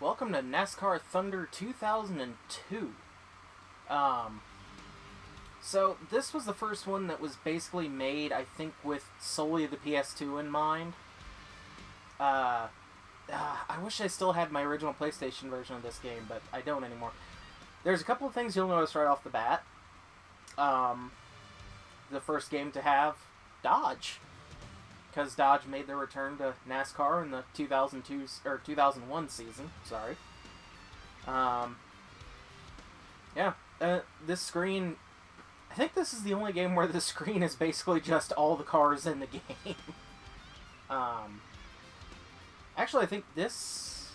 welcome to NASCAR Thunder 2002. So this was the first one that was basically made, I think, with solely the PS2 in mind. I wish I still had my original PlayStation version of this game, but I don't anymore. There's a couple of things you'll notice right off the bat. The first game to have Dodge, because Dodge made their return to NASCAR in the 2002 or 2001 season. Sorry. This screen. I think this is the only game where the screen is basically just all the cars in the game. Actually, I think this.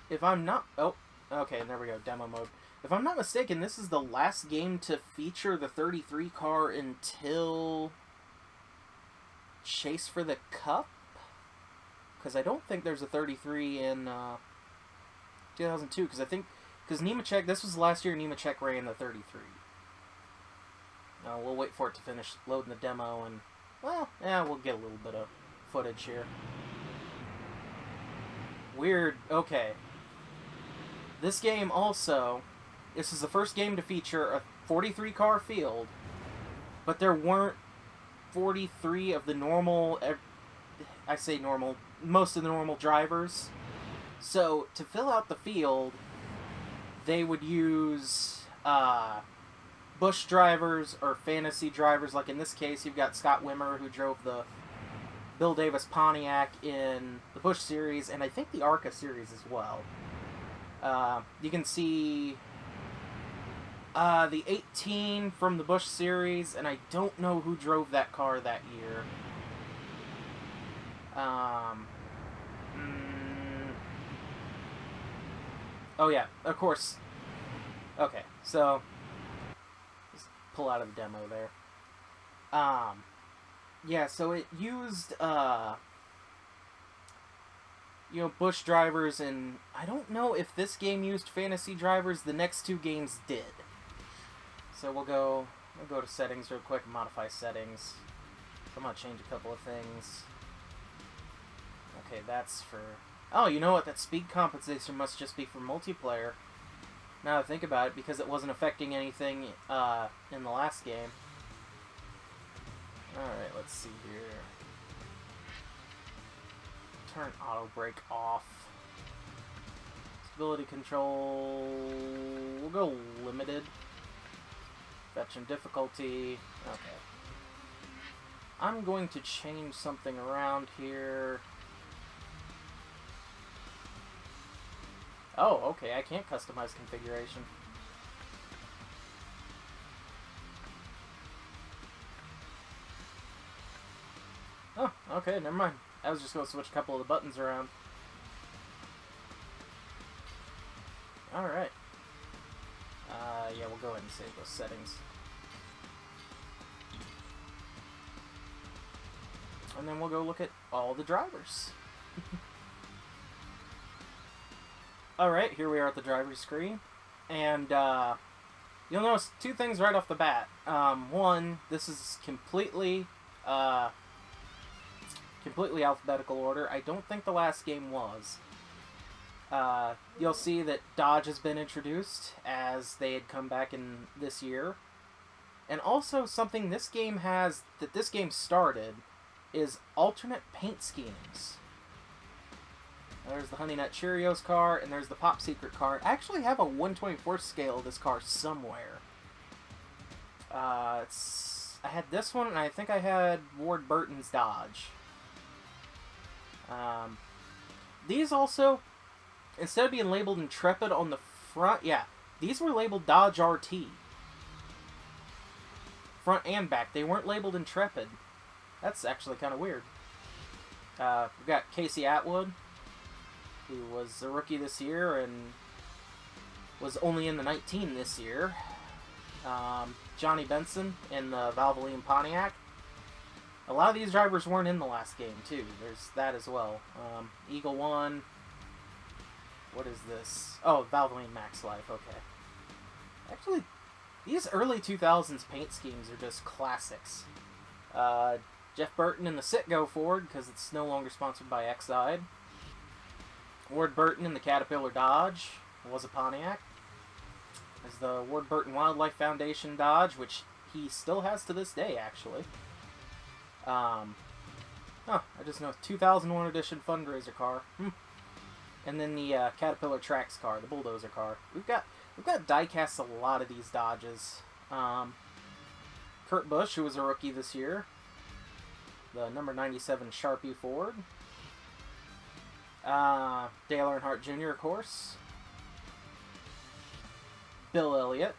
If I'm not. Oh, okay. There we go. Demo mode. If I'm not mistaken, this is the last game to feature the 33 car until Chase for the Cup? Because I don't think there's a 33 in 2002, because Nemechek, this was the last year Nemechek ran the 33. We'll wait for it to finish loading the demo, and, well, yeah, we'll get a little bit of footage here. Weird, okay. This game also, this is the first game to feature a 43 car field, but there weren't 43 of the normal, I say normal, most of the normal drivers. So, to fill out the field, they would use Busch drivers or fantasy drivers. Like in this case, you've got Scott Wimmer, who drove the Bill Davis Pontiac in the Busch Series, and I think the ARCA Series as well. You can see the 18 from the Busch Series, and I don't know who drove that car that year. Oh yeah, of course. Okay, so just pull out of the demo there. Yeah, so it used Busch drivers, and I don't know if this game used fantasy drivers. The next two games did. So we'll go to settings real quick and modify settings. So I'm gonna change a couple of things. Okay, that's for... Oh, you know what? That speed compensation must just be for multiplayer. Now that I think about it, because it wasn't affecting anything in the last game. Alright, let's see here. Turn auto brake off. Stability control... We'll go limited. Fetching difficulty. Okay. I'm going to change something around here. Oh, okay, I can't customize configuration. Oh, okay, never mind. I was just going to switch a couple of the buttons around. Alright. Yeah, we'll go ahead and save those settings. And then we'll go look at all the drivers. Alright, here we are at the driver's screen. And, you'll notice two things right off the bat. One, this is completely alphabetical order. I don't think the last game was. You'll see that Dodge has been introduced, as they had come back in this year. And also something this game has, that this game started, is alternate paint schemes. There's the Honey Nut Cheerios car, and there's the Pop Secret car. I actually have a 1/24 scale of this car somewhere. I had this one, and I think I had Ward Burton's Dodge. These also, instead of being labeled Intrepid on the front, yeah, these were labeled Dodge RT. Front and back. They weren't labeled Intrepid. That's actually kind of weird. We've got Casey Atwood, who was a rookie this year and was only in the 19 this year. Johnny Benson in the Valvoline Pontiac. A lot of these drivers weren't in the last game, too. There's that as well. Eagle 1. What is this? Oh, Valvoline Max Life, okay. Actually, these early 2000s paint schemes are just classics. Jeff Burton in the Citgo Ford, because it's no longer sponsored by Exide. Ward Burton in the Caterpillar Dodge was a Pontiac. There's the Ward Burton Wildlife Foundation Dodge, which he still has to this day, actually. I just know 2001 edition fundraiser car. And then the Caterpillar Trax car, the bulldozer car. We've got diecast a lot of these Dodges. Kurt Busch, who was a rookie this year. The number 97 Sharpie Ford. Dale Earnhardt Jr., of course. Bill Elliott,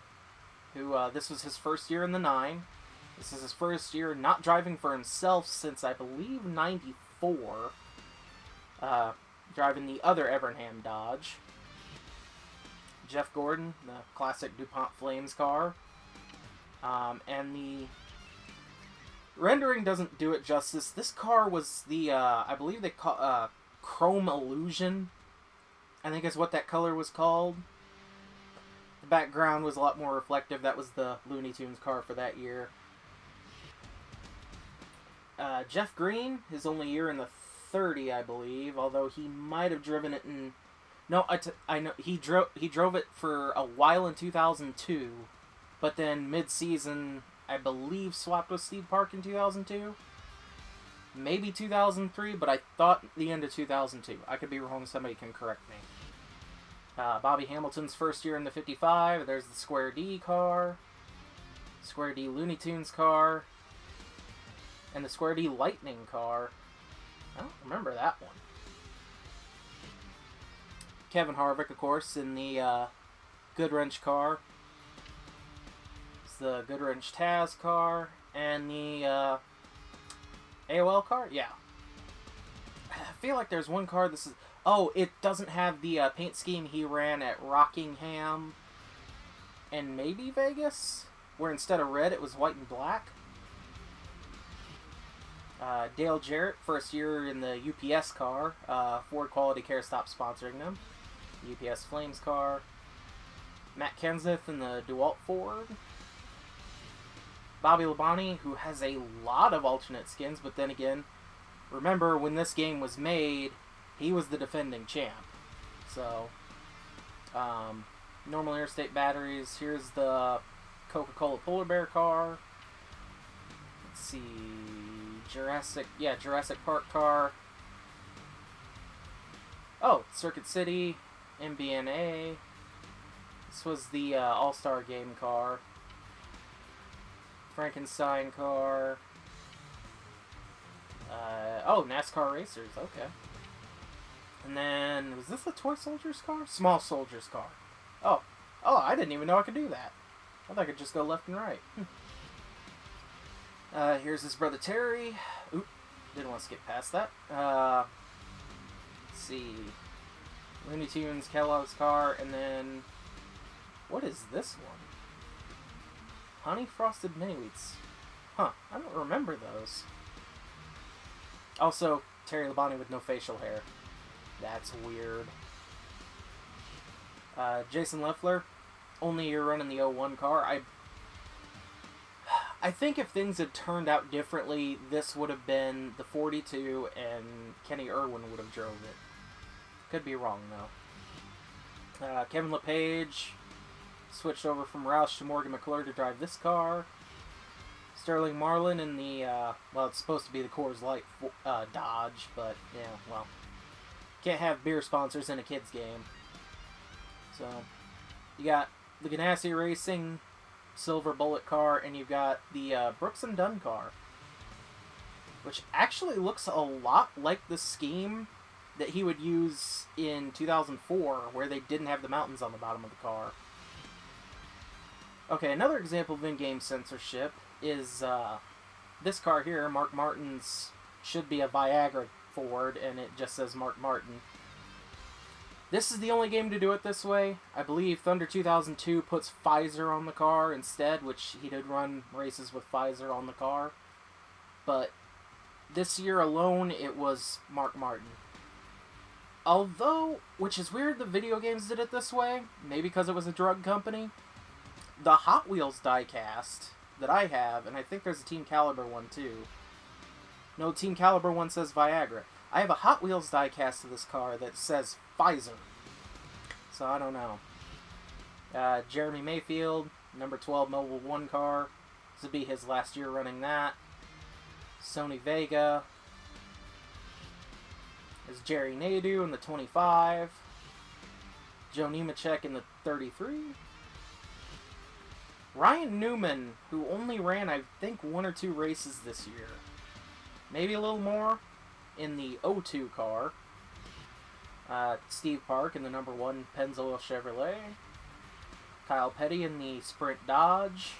who this was his first year in the 9. This is his first year not driving for himself since, I believe, 94. Driving the other Evernham Dodge. Jeff Gordon, the classic DuPont Flames car. And the rendering doesn't do it justice. This car was the, I believe they call Chrome Illusion, I think is what that color was called. The background was a lot more reflective. That was the Looney Tunes car for that year. Jeff Green, his only year in the 30, I believe, although he might have driven it in... No, I know he drove it for a while in 2002, but then mid-season, I believe, swapped with Steve Park in 2002. Maybe 2003, but I thought the end of 2002. I could be wrong, somebody can correct me. Bobby Hamilton's first year in the 55. There's the Square D car. Square D Looney Tunes car. And the Square D Lightning car. I don't remember that one. Kevin Harvick, of course, in the Goodwrench car. It's the Goodwrench Taz car. And the AOL car? Yeah. I feel like there's one car this is... Oh, it doesn't have the paint scheme he ran at Rockingham and maybe Vegas, where instead of red it was white and black. Dale Jarrett, first year in the UPS car. Ford Quality Care stopped sponsoring them. UPS Flames car. Matt Kenseth in the DeWalt Ford. Bobby Labonte, who has a lot of alternate skins, but then again, remember when this game was made, he was the defending champ. So, normal interstate batteries. Here's the Coca-Cola Polar Bear car. Let's see, Jurassic Park car. Oh, Circuit City, MBNA. This was the All-Star Game car. Frankenstein car. NASCAR Racers, okay. And then, was this a Toy Soldiers car? Small Soldiers car. Oh, I didn't even know I could do that. I thought I could just go left and right. Here's his brother Terry. Oop, didn't want to skip past that. Let's see. Looney Tunes, Kellogg's car, and then... What is this one? Honey Frosted Mini Wheats. Huh, I don't remember those. Also, Terry Labonte with no facial hair. That's weird. Jason Leffler, only year running the 01 car. I think if things had turned out differently, this would have been the 42 and Kenny Irwin would have drove it. Could be wrong, though. Kevin LePage switched over from Roush to Morgan McClure to drive this car. Sterling Marlin in the, it's supposed to be the Coors Light Dodge, but, yeah, well, can't have beer sponsors in a kid's game. So, you got the Ganassi Racing Silver Bullet car, and you've got the Brooks and Dunn car, which actually looks a lot like the scheme that he would use in 2004, where they didn't have the mountains on the bottom of the car. Okay, another example of in-game censorship is this car here. Mark Martin's should be a Viagra Ford, and it just says Mark Martin. This is the only game to do it this way. I believe Thunder 2002 puts Pfizer on the car instead, which he did run races with Pfizer on the car. But this year alone, it was Mark Martin. Although, which is weird, the video games did it this way. Maybe because it was a drug company. The Hot Wheels diecast that I have, and I think there's a Team Caliber one too. No, Team Caliber one says Viagra. I have a Hot Wheels diecast of this car that says Pfizer. So I don't know. Jeremy Mayfield, number 12 Mobile 1 car. This will be his last year running that. Sony Vega. There's Jerry Nadeau in the 25. Joe Nemechek in the 33. Ryan Newman, who only ran, I think, 1 or 2 races this year. Maybe a little more, in the 02 car. Steve Park in the number 1 Pennzoil Chevrolet. Kyle Petty in the Sprint Dodge.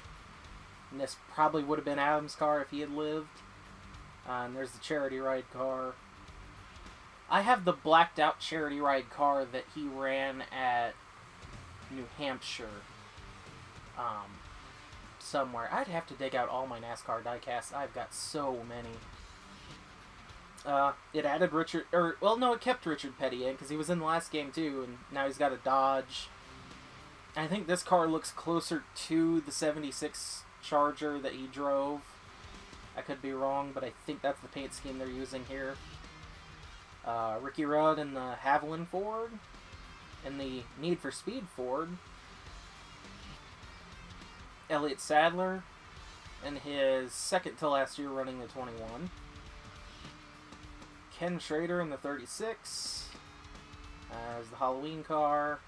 And this probably would have been Adam's car if he had lived. And there's the Charity Ride car. I have the blacked out Charity Ride car that he ran at New Hampshire. Somewhere. I'd have to dig out all my NASCAR diecasts. I've got so many. It added Richard, it kept Richard Petty in because he was in the last game too, and now he's got a Dodge. I think this car looks closer to the 76 Charger that he drove. I could be wrong, but I think that's the paint scheme they're using here. Ricky Rudd in the Haviland Ford, and the Need for Speed Ford. Elliott Sadler in his second to last year running the 21. Ken Schrader in the 36. There's the Halloween car.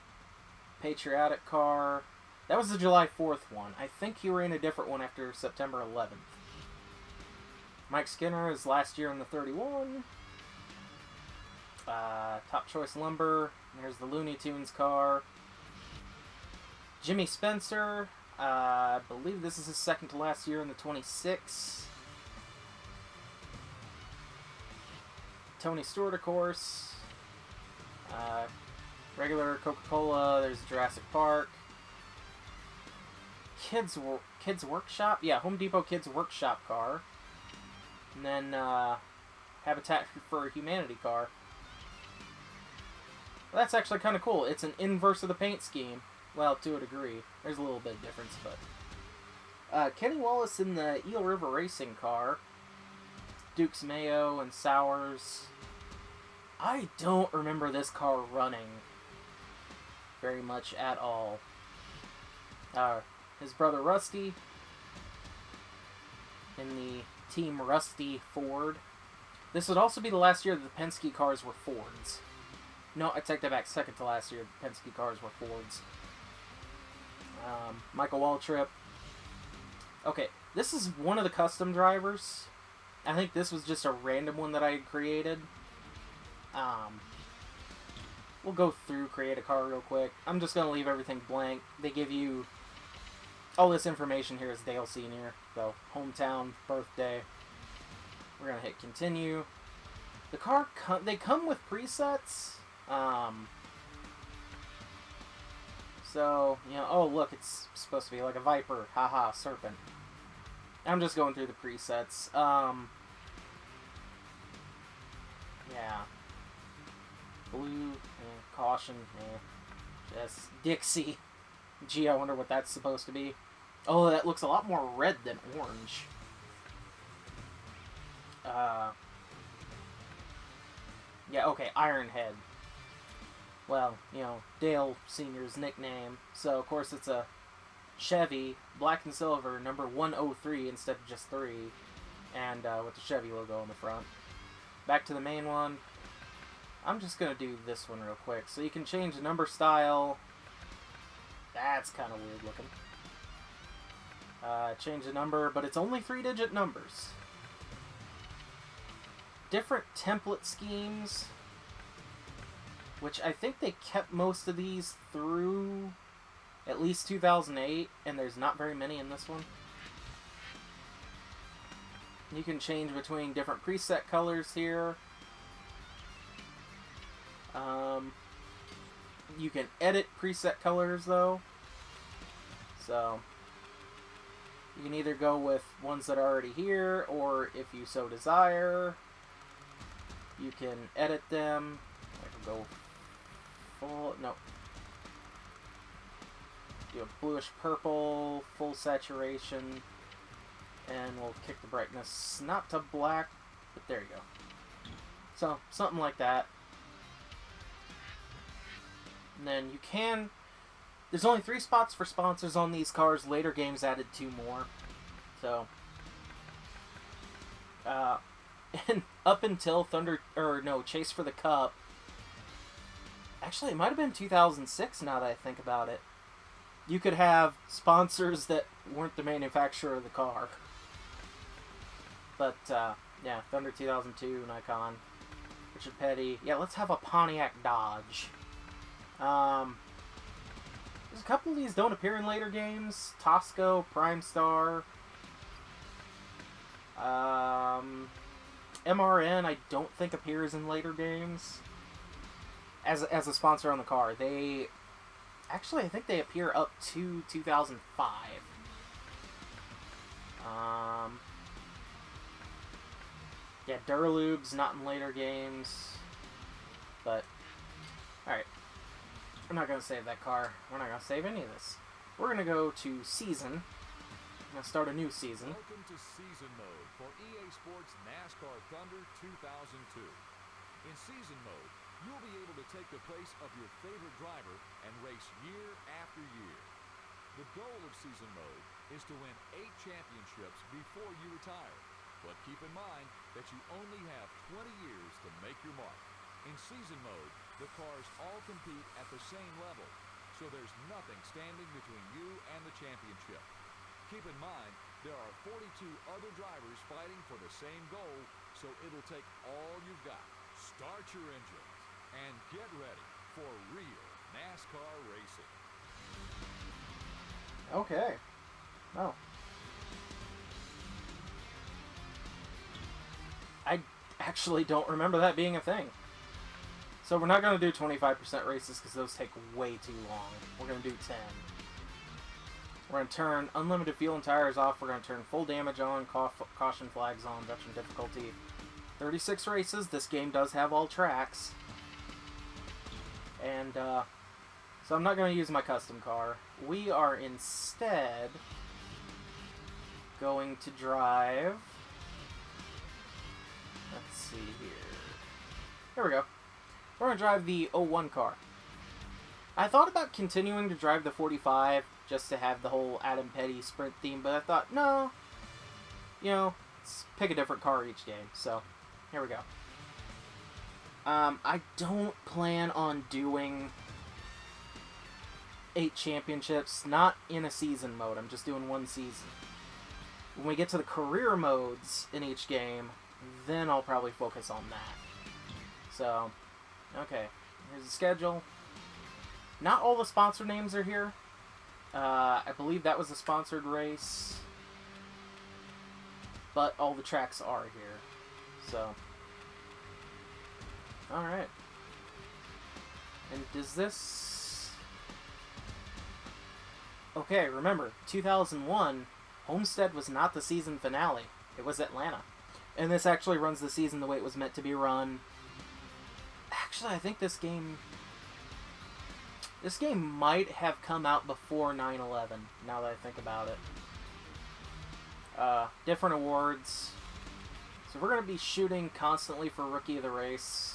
Patriotic car. That was the July 4th one. I think he ran a different one after September 11th. Mike Skinner is last year in the 31. Top Choice Lumber. There's the Looney Tunes car. Jimmy Spencer. I believe this is his second to last year in the 26. Tony Stewart, of course. Regular Coca-Cola. There's Jurassic Park. Kids Workshop. Yeah, Home Depot Kids Workshop car. And then Habitat for Humanity car. Well, that's actually kind of cool. It's an inverse of the paint scheme. Well, to a degree. There's a little bit of difference, but... Kenny Wallace in the Eel River Racing car. Dukes Mayo and Sowers. I don't remember this car running very much at all. His brother Rusty in the Team Rusty Ford. This would also be the last year that the Penske cars were Fords. No, I take that back. Second to last year, the Penske cars were Fords. Michael Waltrip. Okay, this is one of the custom drivers. I think this was just a random one that I had created. We'll go through create a car real quick. I'm just going to leave everything blank. They give you... all this information here is Dale Sr. So, hometown, birthday. We're going to hit continue. The car, they come with presets. So, you know, oh look, it's supposed to be like a Viper. Haha, serpent. I'm just going through the presets. Yeah. Blue, caution, just Dixie. Gee, I wonder what that's supposed to be. Oh, that looks a lot more red than orange. Yeah, okay, Ironhead. Well, you know, Dale Sr.'s nickname. So, of course, it's a Chevy, black and silver, number 103 instead of just 3. And with the Chevy logo on the front. Back to the main one. I'm just going to do this one real quick. So you can change the number style. That's kind of weird looking. Change the number, but it's only 3-digit numbers. Different template schemes, which I think they kept most of these through at least 2008, and there's not very many in this one. You can change between different preset colors here. You can edit preset colors, though. So, you can either go with ones that are already here, or if you so desire, you can edit them. I can go full, no. Do a bluish purple, full saturation, and we'll kick the brightness not to black, but there you go. So, something like that. And then you can... There's only 3 spots for sponsors on these cars. Later games added 2 more. So... and up until Chase for the Cup... Actually, it might have been 2006 now that I think about it. You could have sponsors that weren't the manufacturer of the car. But, yeah, Thunder 2002, Nikon, Richard Petty. Yeah, let's have a Pontiac Dodge. There's a couple of these don't appear in later games. Tosco, Prime Star. MRN, I don't think appears in later games as a sponsor on the car. They... Actually, I think they appear up to 2005. Yeah, Duralubes, not in later games. But, alright. We're not going to save that car. We're not going to save any of this. We're going to go to Season. I'm going to start a new season. Welcome to Season Mode for EA Sports NASCAR Thunder 2002. In Season Mode, you'll be able to take the place of your favorite driver and race year after year. The goal of Season Mode is to win 8 championships before you retire. But keep in mind that you only have 20 years to make your mark. In Season Mode, the cars all compete at the same level, so there's nothing standing between you and the championship. Keep in mind, there are 42 other drivers fighting for the same goal, so it'll take all you've got. Start your engines and get ready for real NASCAR racing. Okay. Oh. I actually don't remember that being a thing. So we're not going to do 25% races because those take way too long. We're going to do 10. We're going to turn unlimited fuel and tires off. We're going to turn full damage on, caution flags on, veteran difficulty. 36 races. This game does have all tracks. And, so I'm not going to use my custom car. We are instead going to drive... Let's see here. Here we go. We're going to drive the 01 car. I thought about continuing to drive the 45 just to have the whole Adam Petty sprint theme, but I thought, no. You know, let's pick a different car each game. So, here we go. I don't plan on doing 8 championships, not in a season mode. I'm just doing 1 season. When we get to the career modes in each game, then I'll probably focus on that. So, okay. Here's the schedule. Not all the sponsor names are here. I believe that was a sponsored race. But all the tracks are here. So. Alright. And does this... Okay, remember, 2001, Homestead was not the season finale. It was Atlanta. And this actually runs the season the way it was meant to be run. Actually, I think this game might have come out before 9/11, now that I think about it. Different awards. So we're going to be shooting constantly for Rookie of the Race,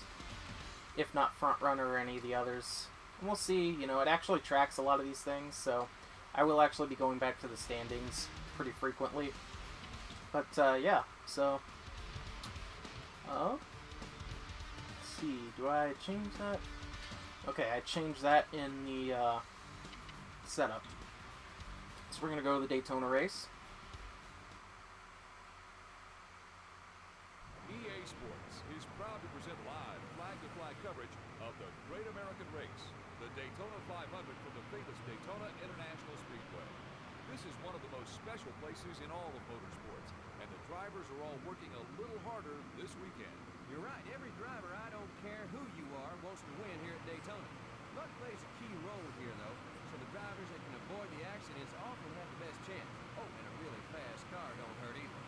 if not Front Runner or any of the others. And we'll see, you know, it actually tracks a lot of these things, so I will actually be going back to the standings pretty frequently. But, yeah, so... let's see, do I change that? Okay, I changed that in the setup. So we're going to go to the Daytona race. EA Sports is proud to present live flag-to-flag coverage of the Great American Race, the Daytona 500 from the famous Daytona International Speedway. This is one of the most special places in all of motorsports, and the drivers are all working a little harder this weekend. You're right. Every driver, I don't care who you are, wants to win here at Daytona. Luck plays a key role here, though, so the drivers that can avoid the accidents often have the best chance. Oh, and a really fast car don't hurt either.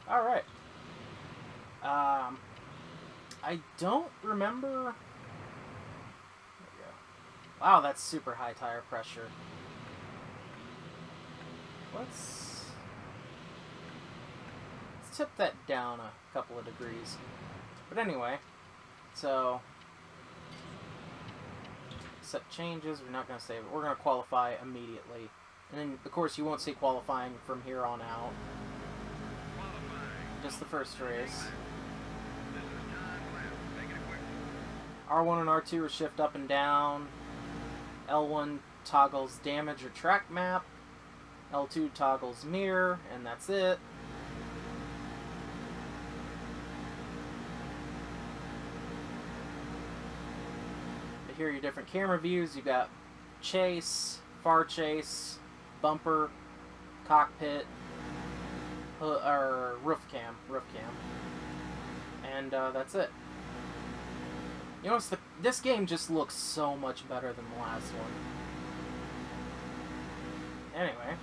All right. I don't remember... There we go. Wow, that's super high tire pressure. Let's tip that down a couple of degrees. But anyway, so accept changes. We're not going to save it. We're going to qualify immediately. And then, of course, you won't see qualifying from here on out. Just the first race. R1 and R2 are shift up and down. L1 toggles damage or track map. L2 toggles mirror, and that's it. Here are your different camera views. You got chase, far chase, bumper, cockpit, or roof cam, and that's it. You know, this game just looks so much better than the last one. Anyway.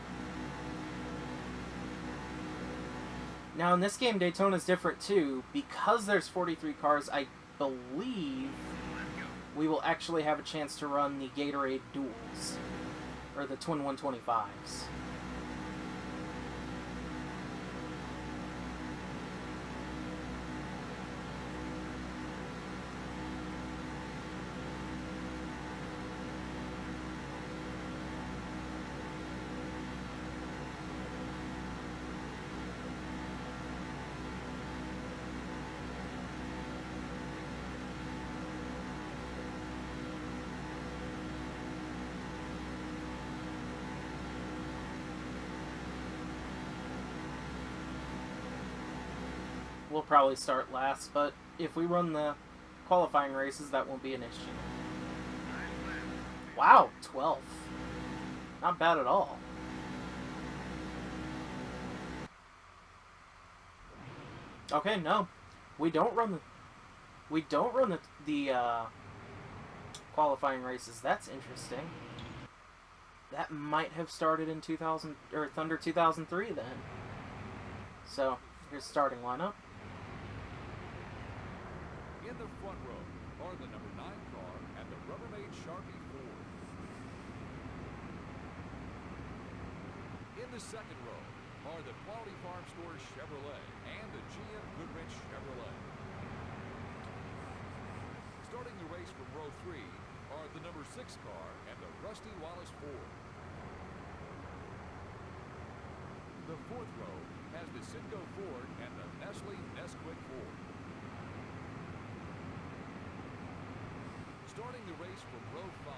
Now, in this game, Daytona's different, too. Because there's 43 cars, I believe we will actually have a chance to run the Gatorade Duels. Or the Twin 125s. We'll probably start last, but if we run the qualifying races, that won't be an issue. Wow, 12th. Not bad at all. Okay, no. We don't run the qualifying races. That's interesting. That might have started in 2000 or Thunder 2003 then. So, here's starting lineup. In the front row are the number 9 car and the Rubbermaid Sharpie Ford. In the second row are the Quality Farm Stores Chevrolet and the GM Goodrich Chevrolet. Starting the race from row 3 are the number 6 car and the Rusty Wallace Ford. The fourth row has the Citgo Ford and the Nestle Nesquik Ford. Starting the race from row 5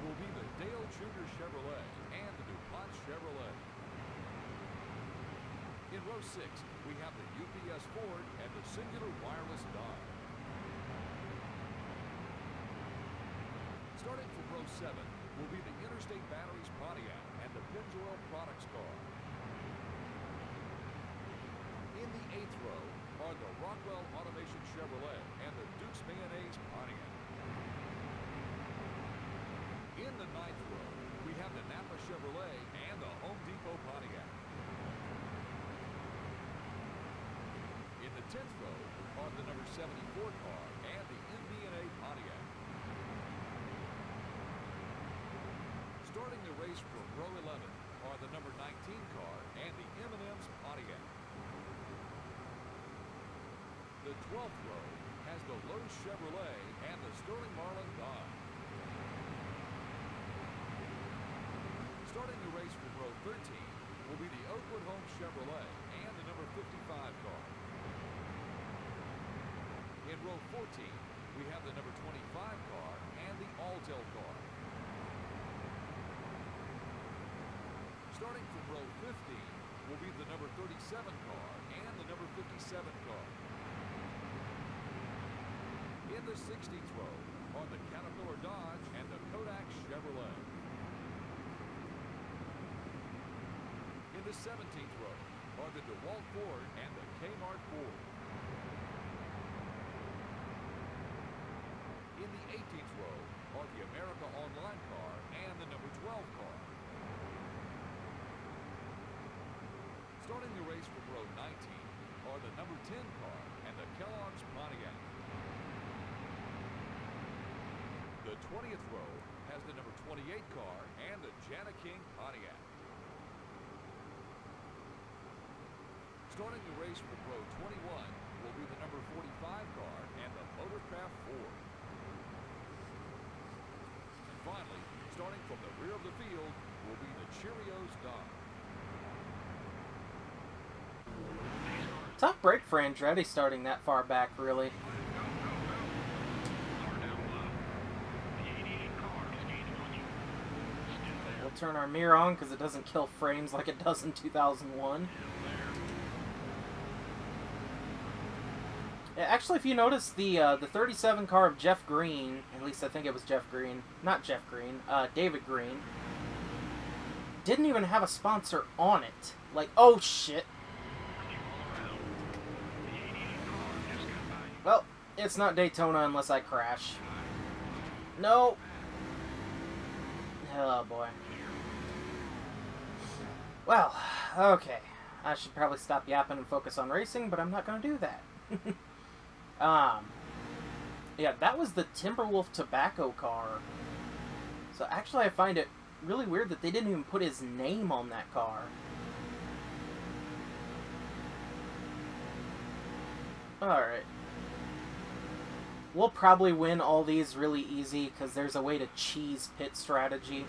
will be the Dale Tudor Chevrolet and the DuPont Chevrolet. In row 6, we have the UPS Ford and the Singular Wireless Dodge. Starting from row 7 will be the Interstate Batteries Pontiac and the Pennzoil Products car. In the 8th row are the Rockwell Automation Chevrolet and the Duke's Mayonnaise Pontiac. In the 9th row, we have the Napa Chevrolet and the Home Depot Pontiac. In the 10th row are the number 74 car and the MB&A Pontiac. Starting the race from row 11 are the number 19 car and the M&M's Pontiac. The 12th row has the Lowe's Chevrolet and the Sterling Marlin Dodge. Starting the race from row 13 will be the Oakwood Home Chevrolet and the number 55 car. In row 14, we have the number 25 car and the Alltel car. Starting from row 15 will be the number 37 car and the number 57 car. In the 16th row are the Caterpillar Dodge and the Kodak Chevrolet. In the 17th row are the DeWalt Ford and the Kmart Ford. In the 18th row are the America Online car and the number 12 car. Starting the race from row 19 are the number 10 car and the Kellogg's Pontiac. The 20th row has the number 28 car and the Jana King Pontiac. Starting the race with row 21 will be the number 45 car and the Motorcraft Ford. And finally, starting from the rear of the field will be the Cheerios Dodge. Tough break for Andretti starting that far back, really. We'll turn our mirror on because it doesn't kill frames like it does in 2001. Yeah, actually, if you notice, the 37 car of Jeff Green, at least I think it was Jeff Green, not Jeff Green, David Green, didn't even have a sponsor on it. Like, oh shit. Well, it's not Daytona unless I crash. No. Oh, boy. Well, okay. I should probably stop yapping and focus on racing, but I'm not going to do that. Yeah, that was the Timberwolf Tobacco car. So actually I find it really weird that they didn't even put his name on that car. Alright. We'll probably win all these really easy, because there's a way to cheese pit strategy.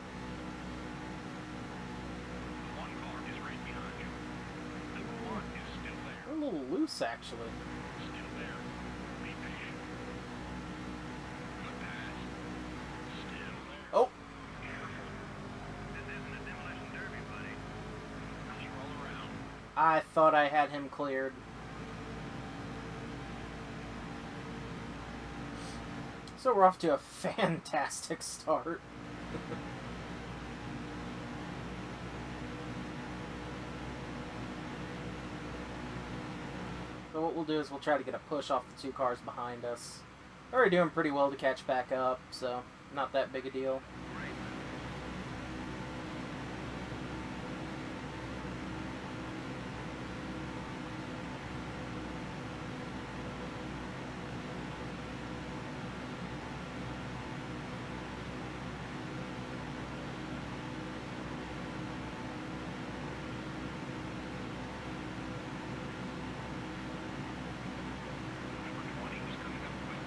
One car is right behind you. Number 1 is still there. They're a little loose, actually. Still there. Be patient. Good pass. Still there. Oh! Careful. This isn't a demolition derby, buddy. Let's roll around. I thought I had him cleared. So we're off to a fantastic start. So what we'll do is we'll try to get a push off the two cars behind us. Already doing pretty well to catch back up, so not that big a deal. Number 20 is coming up quick.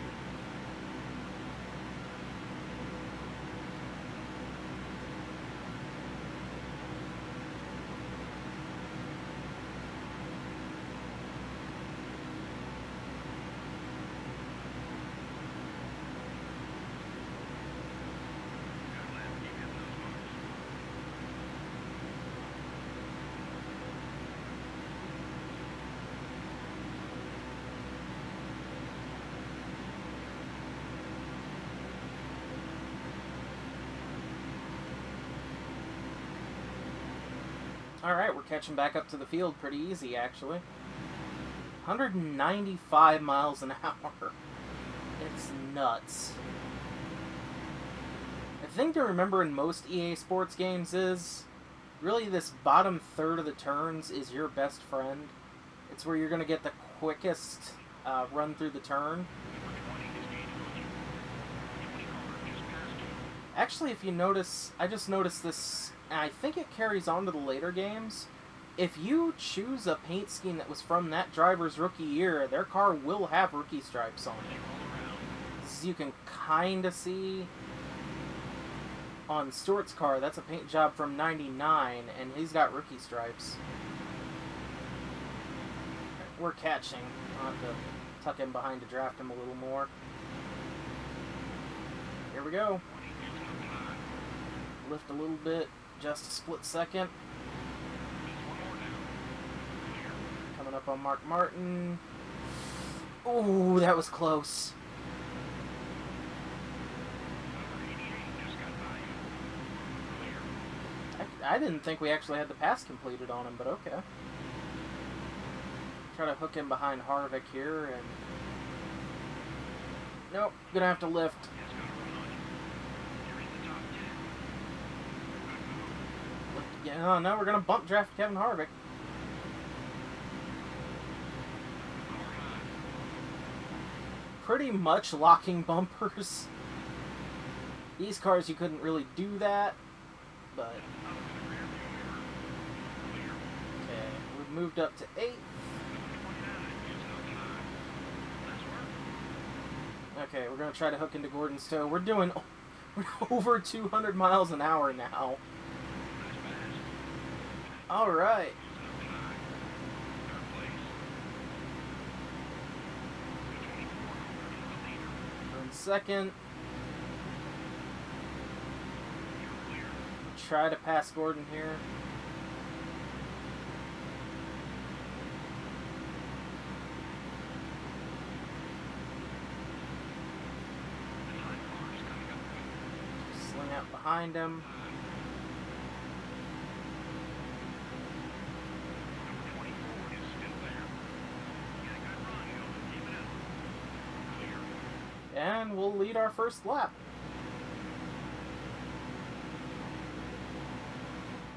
Good lap. Keep hitting those marks. Alright, we're catching back up to the field pretty easy, actually. 195 miles an hour. It's nuts. The thing to remember in most EA Sports games is, really this bottom third of the turns is your best friend. It's where you're going to get the quickest run through the turn. Number 20 is gaining on you. 20 car just passed you. Actually, if you notice, I just noticed this, and I think it carries on to the later games. If you choose a paint scheme that was from that driver's rookie year, their car will have rookie stripes on it. Roll around. As you can kind of see on Stewart's car, that's a paint job from '99, and he's got rookie stripes. We're catching. I'll have to tuck him behind to draft him a little more. Here we go. 20 gives no time. Lift a little bit, just a split second. Just one more now. Clear. Coming up on Mark Martin. Ooh, that was close. Number 88 just got by you. Clear. I didn't think we actually had the pass completed on him, but okay. Try to hook him behind Harvick here, and... Nope, gonna have to lift. It's gonna run on you. You're in the top 10. Good move. Lift again. Oh, no, we're gonna bump draft Kevin Harvick. Car high. Pretty much locking bumpers. These cars, you couldn't really do that, but... Up in the rearview mirror. Clear. Okay, we're moved up to 8th. Okay, we're gonna try to hook into Gordon's toe. We're over 200 miles an hour now. All right. We're in second. Try to pass Gordon here. Sling out behind him. And we'll lead our first lap.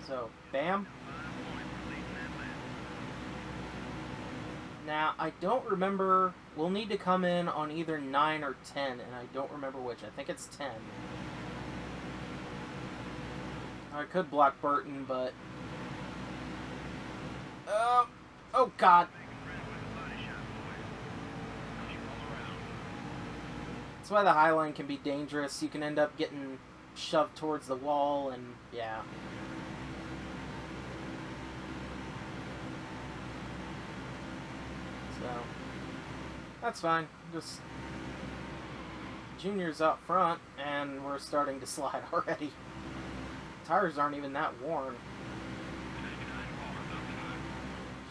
So, bam. Now, I don't remember. We'll need to come in on either 9 or 10, and I don't remember which. I think it's 10. I could block Burton, but... oh, God. That's why the high line can be dangerous. You can end up getting shoved towards the wall, and yeah. So, that's fine. Just Junior's up front, and we're starting to slide already. Tires aren't even that worn.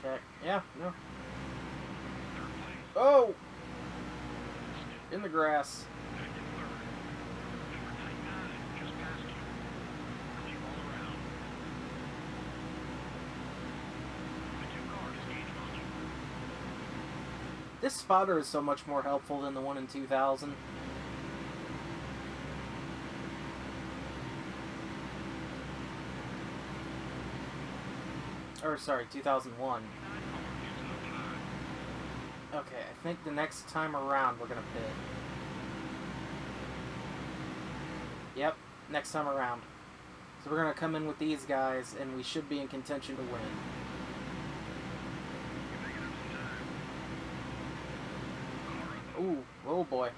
Check. Yeah, no. Oh! In the grass. This spotter is so much more helpful than the one in 2000. Or, sorry, 2001. Okay, I think the next time around we're gonna pit. Yep, next time around. So we're gonna come in with these guys, and we should be in contention to win. Ooh, oh boy.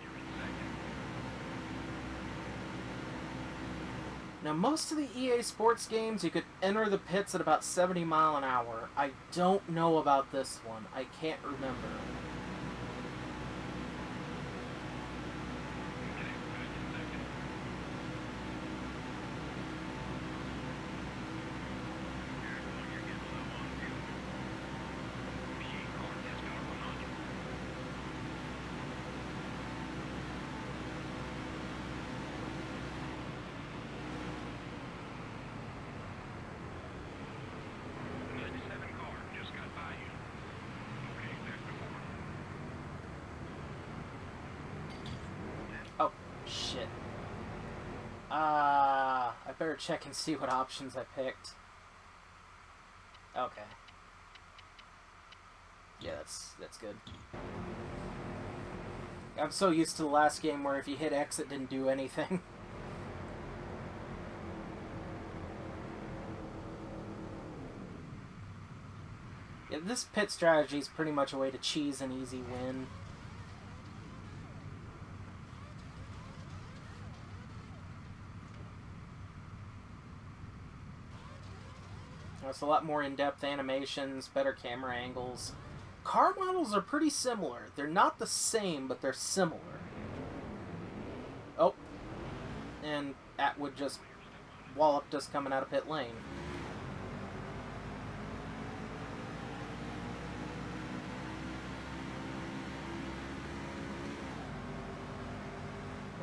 Now, most of the EA Sports games, you could enter the pits at about 70 miles an hour. I don't know about this one. I can't remember. Oh, shit. I better check and see what options I picked. Okay. Yeah, that's good. I'm so used to the last game where if you hit X, it didn't do anything. Yeah, this pit strategy is pretty much a way to cheese an easy win. It's a lot more in-depth animations, better camera angles. Car models are pretty similar. They're not the same, but they're similar. Oh. And Atwood just walloped us coming out of pit lane.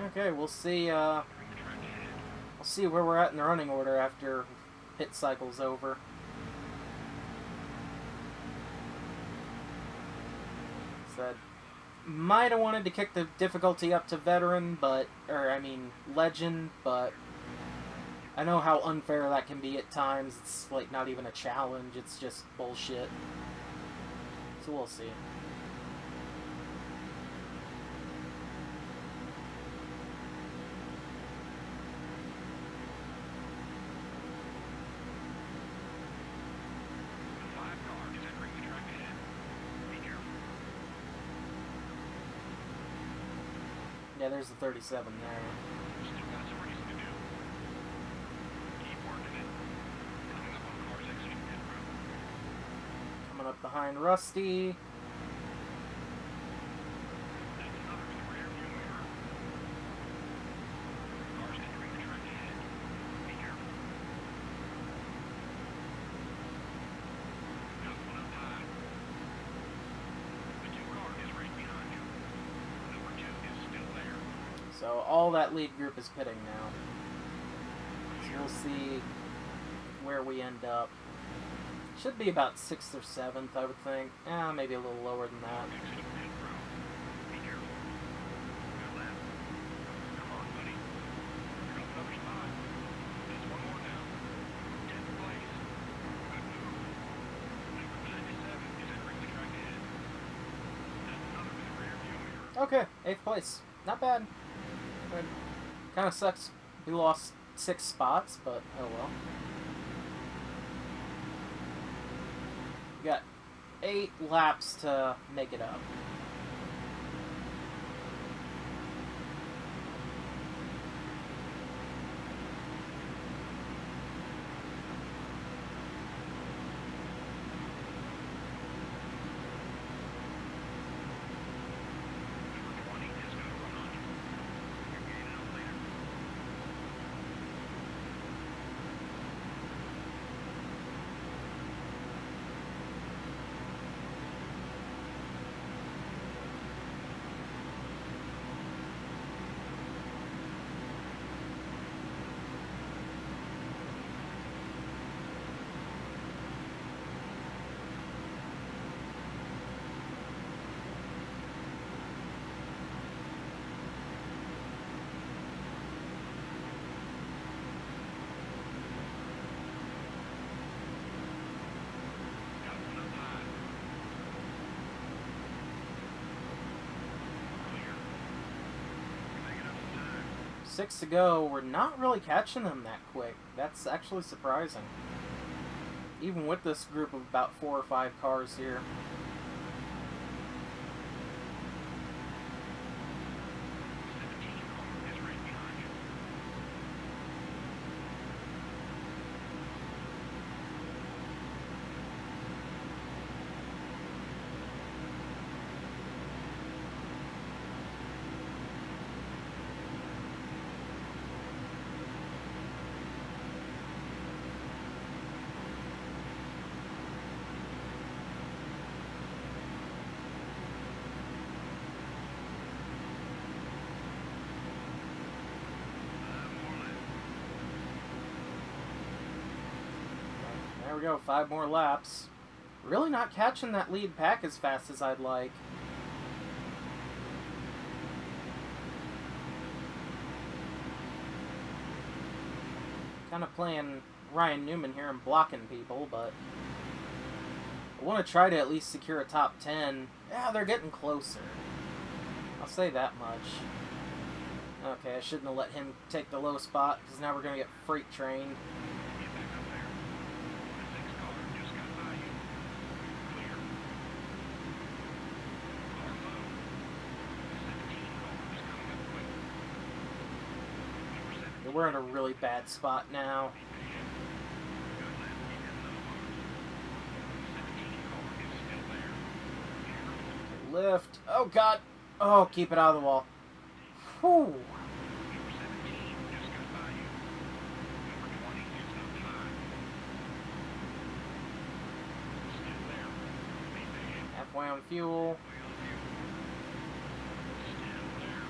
Okay, we'll see, we'll see where we're at in the running order after pit cycle's over. Said, might have wanted to kick the difficulty up to veteran, but, legend, but I know how unfair that can be at times. It's like not even a challenge, it's just bullshit. So we'll see. Yeah, there's the 37 there. Still got some racing to do. Keep working it. Coming up on cars exiting pit road. Coming up behind Rusty. That's another in the rear view mirror. Cars entering the track ahead. Be careful. Got one up high. The 2 car is right behind you. Number 2 is still there. So all that lead group is pitting now. So we'll see where we end up. Should be about 6th or 7th, I would think. Maybe a little lower than that. Exiting pit road. Be careful. Good lap. Come on, buddy. You're up another spot. Just one more now. 10th place. Good move. Number 97 is entering the track ahead. That's another in the rear view mirror. Okay, 8th place. Not bad. Kind of sucks we lost 6 spots, but oh well. We got 8 laps to make it up. Number 20 is going to run on you. You're getting out later. Got one up high. Clear. You're making up some time. 6 to go. We're not really catching them that quick. That's actually surprising. Even with this group of about 4 or 5 cars here. 17 car is right behind you. More left. There we go, 5 more laps. Really not catching that lead pack as fast as I'd like. Kind of playing Ryan Newman here and blocking people, but I want to try to at least secure a top 10. Yeah, they're getting closer. I'll say that much. Okay, I shouldn't have let him take the low spot, because now we're going to get freight trained. Get back up there. The 6 car just got by you. Clear. Car low. The 17 car is coming up quick. Number 7. We're in a really bad spot now. Be patient. Good lap. Keep hitting those bars. 17 car is still there. Careful. Lift. Oh, God. Oh, keep it out of the wall. Whew. Number 17 just got by you. Number 20 is up high. Still there. Be patient. Halfway on fuel. Way on fuel. Still there.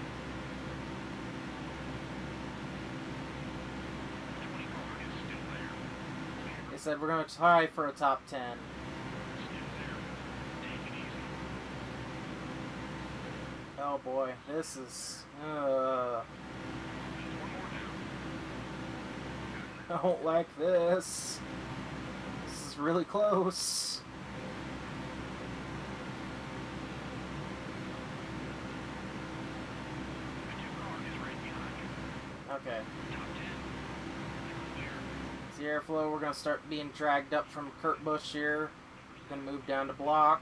The 20 car is still there. Clear. They said we're going to try for a top 10. Still there. Take it easy. Oh, boy. This is... Just one more now. I don't like this. This is really close. The 2 car is right behind you. Okay. Top 10. Clear. Sierra Flow, we're going to start being dragged up from Kurt Busch here. Going to move down to block.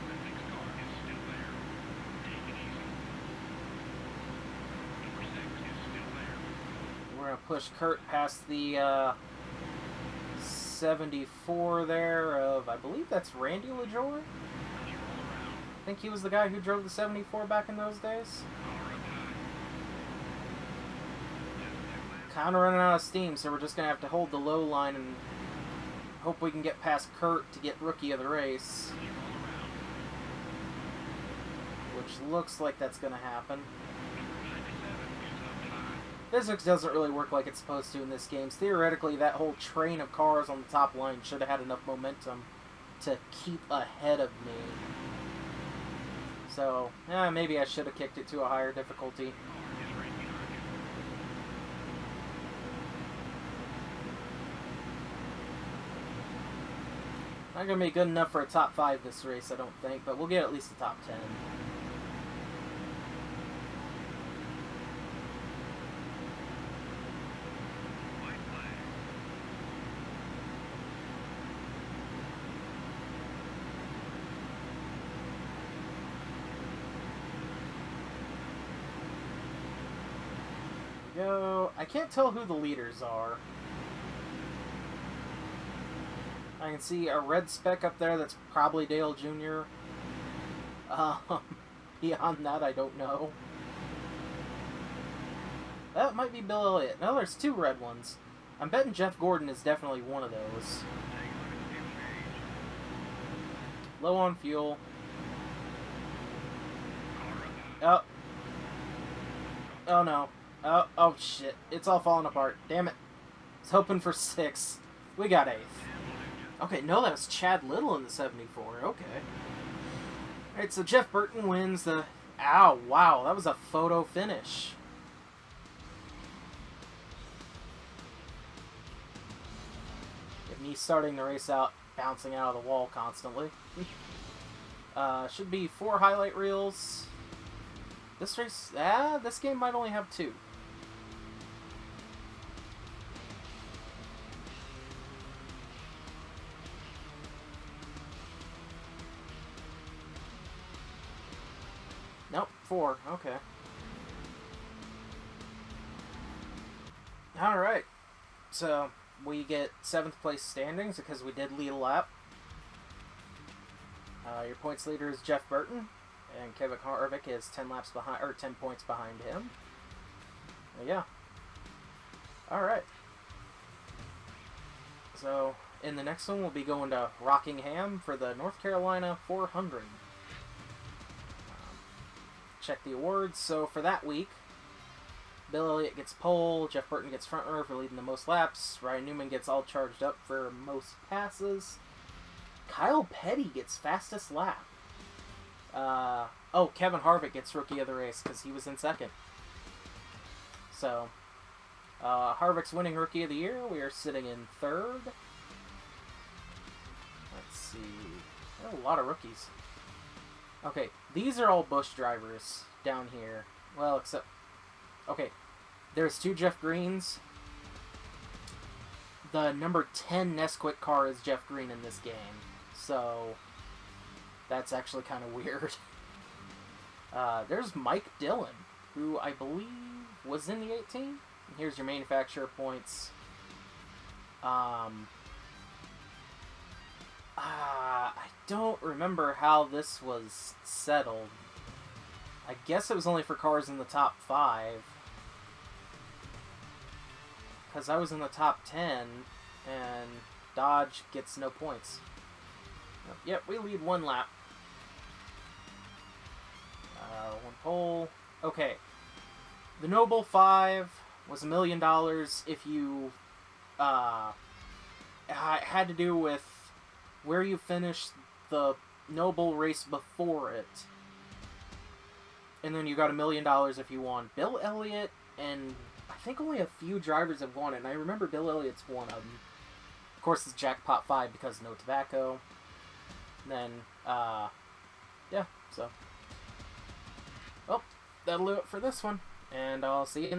The 6 car is still there. Take we're going to push Kurt past the 74 there of, I believe that's Randy LaJoy? I think he was the guy who drove the 74 back in those days. Kind of running out of steam, so we're just going to have to hold the low line and hope we can get past Kurt to get Rookie of the Race. Which looks like that's going to happen. Physics doesn't really work like it's supposed to in this game. Theoretically, that whole train of cars on the top line should have had enough momentum to keep ahead of me. So, maybe I should have kicked it to a higher difficulty. Not going to be good enough for a top 5 this race, I don't think, but we'll get at least a top 10. Go. I can't tell who the leaders are. I can see a red speck up there that's probably Dale Jr. Beyond that, I don't know. That might be Bill Elliott. No, there's 2 red ones. I'm betting Jeff Gordon is definitely one of those. Low on fuel. Oh. Oh no. Oh shit. It's all falling apart. Damn it. I was hoping for 6. We got 8th. Okay, no, that was Chad Little in the 74. Okay. Alright, so Jeff Burton wins the... Ow, wow, that was a photo finish. Get me starting the race out, bouncing out of the wall constantly. Should be 4 highlight reels. This race... this game might only have 2. Nope, 4. Okay. Alright. So, we get 7th place standings because we did lead a lap. Your points leader is Jeff Burton, and Kevin Harvick is 10 laps behind, or 10 points behind him. Yeah. Alright. So, in the next one, we'll be going to Rockingham for the North Carolina 400. Check the awards. So for that week, Bill Elliott gets pole, Jeff Burton gets front row for leading the most laps, Ryan Newman gets all charged up for most passes, Kyle Petty gets fastest lap. Kevin Harvick gets Rookie of the Race because he was in 2nd. So, Harvick's winning Rookie of the Year. We are sitting in 3rd. Let's see. There are a lot of rookies. Okay, these are all Busch drivers down here. Well, except... Okay, there's 2 Jeff Greens. The number 10 Nesquik car is Jeff Green in this game. So, that's actually kind of weird. There's Mike Dillon, who I believe was in the 18. Here's your manufacturer points. I don't remember how this was settled. I guess it was only for cars in the top 5. Because I was in the top 10, and Dodge gets no points. Yep, we lead 1 lap. 1 pole. Okay. The Noble 5 was $1 million if you... it had to do with where you finished the Noble race before it. And then you got $1 million if you won. Bill Elliott and I think only a few drivers have won it, and I remember Bill Elliott's one of them. Of course, it's Jackpot 5 because no tobacco. And then, yeah, so. Well, that'll do it for this one. And I'll see you in the